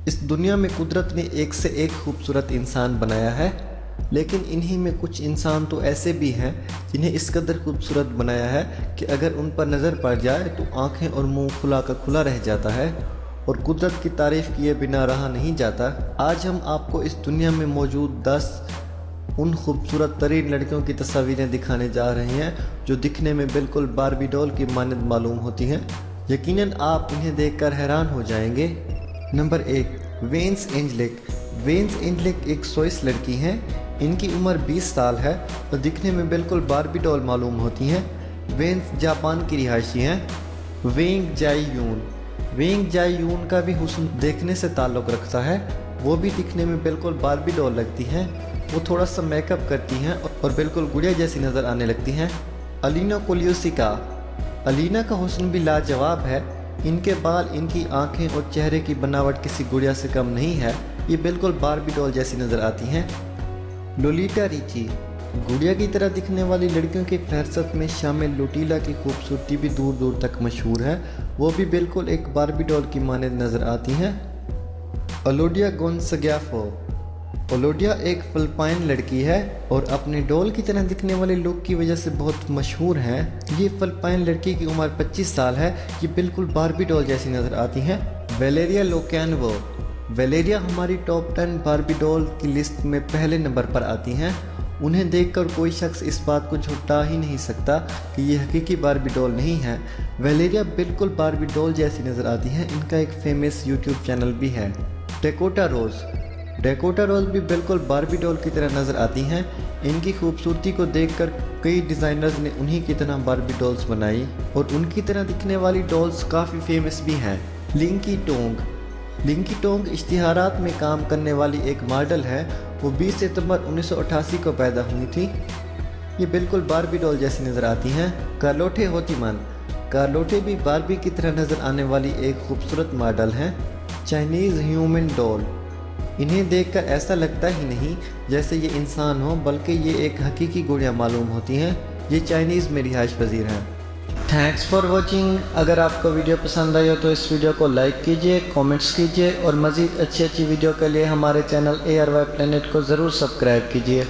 इस दुनिया में कुदरत ने एक से एक खूबसूरत इंसान बनाया है, लेकिन इन्हीं में कुछ इंसान तो ऐसे भी हैं जिन्हें इस कदर खूबसूरत बनाया है कि अगर उन पर नज़र पड़ जाए तो आंखें और मुंह खुला का खुला रह जाता है और कुदरत की तारीफ़ किए बिना रहा नहीं जाता। आज हम आपको इस दुनिया में मौजूद 10 उन खूबसूरत तरीन लड़कियों की तस्वीरें दिखाने जा रहे हैं जो दिखने में बिल्कुल बार्बी डॉल की मानद मालूम होती हैं। यकीनन आप इन्हें देखकर हैरान हो जाएंगे। Number 1, veins angelic. Veins angelic एक स्विस लड़की हैं। इनकी उम्र 20 साल है और दिखने में बिल्कुल बार्बी डॉल मालूम होती हैं। वेन्स जापान की रिहायशी हैं। वेंग जाईयून। वेंग जाईयून का भी हुस्न देखने से ताल्लुक़ रखता है। वो भी दिखने में बिल्कुल बार्बी डॉल लगती हैं। वो थोड़ा सा मेकअप करती हैं और बिल्कुल गुड़िया जैसी नज़र आने लगती हैं। अलीना कोलियोसिका। अलीना का हुस्न भी लाजवाब है। इनके बाल, इनकी आंखें और चेहरे की बनावट किसी गुड़िया से कम नहीं है। ये बिल्कुल बार्बी डॉल जैसी नज़र आती हैं। Lolita Richie. गुड़िया की तरह दिखने वाली लड़कियों की फहरस्त में शामिल लोटिला की खूबसूरती भी दूर दूर तक मशहूर है। वो भी बिल्कुल एक बार्बी डॉल की मानद नज़र आती हैं। ओलोडिया गोन्साग्याफो। ओलोडिया एक फिलिपाइन लड़की है और अपने डॉल की तरह दिखने वाले लुक की वजह से बहुत मशहूर हैं। ये फिलिपाइन लड़की की उम्र 25 साल है। ये बिल्कुल बार्बी डॉल जैसी नज़र आती हैं। वेलेरिया लोकैनवो। वेलेरिया हमारी टॉप 10 बार्बी डॉल की लिस्ट में पहले नंबर पर आती हैं। उन्हें देखकर कोई शख्स इस बात को झुठला ही नहीं सकता कि ये हकीकी बार्बी डॉल नहीं है। वेलेरिया बिल्कुल बार्बी डॉल जैसी नज़र आती हैं। इनका एक फेमस यूट्यूब चैनल भी है। डेकोटा रोज़। डेकोटा रोज़ भी बिल्कुल बार्बी डॉल की तरह नज़र आती हैं। इनकी खूबसूरती को देखकर कई डिज़ाइनर्स ने उन्हीं की तरह बार्बी डॉल्स बनाई और उनकी तरह दिखने वाली डॉल्स काफ़ी फेमस भी हैं। लिंकी टोंग। लिंकी टोंग इश्तिहारात में काम करने वाली एक मॉडल है। वो 20 सितंबर 1988 को पैदा हुई थी। ये बिल्कुल बार्बी डॉल जैसी नज़र आती हैं। कार्लोटे होतीमन। कार्लोटे भी बार्बी की तरह नज़र आने वाली एक खूबसूरत मॉडल हैं। Chinese human doll. इन्हें देखकर ऐसा लगता ही नहीं जैसे ये इंसान हो, बल्कि ये एक हकीकी गुड़िया मालूम होती हैं। ये चाइनीज़ में रिहाइश पजीर हैं। Thanks for watching. अगर आपको वीडियो पसंद आई हो तो इस वीडियो को लाइक कीजिए, कमेंट्स कीजिए और मज़ीद अच्छी वीडियो के लिए हमारे चैनल ARY प्लेनेट को ज़रूर सब्सक्राइब कीजिए।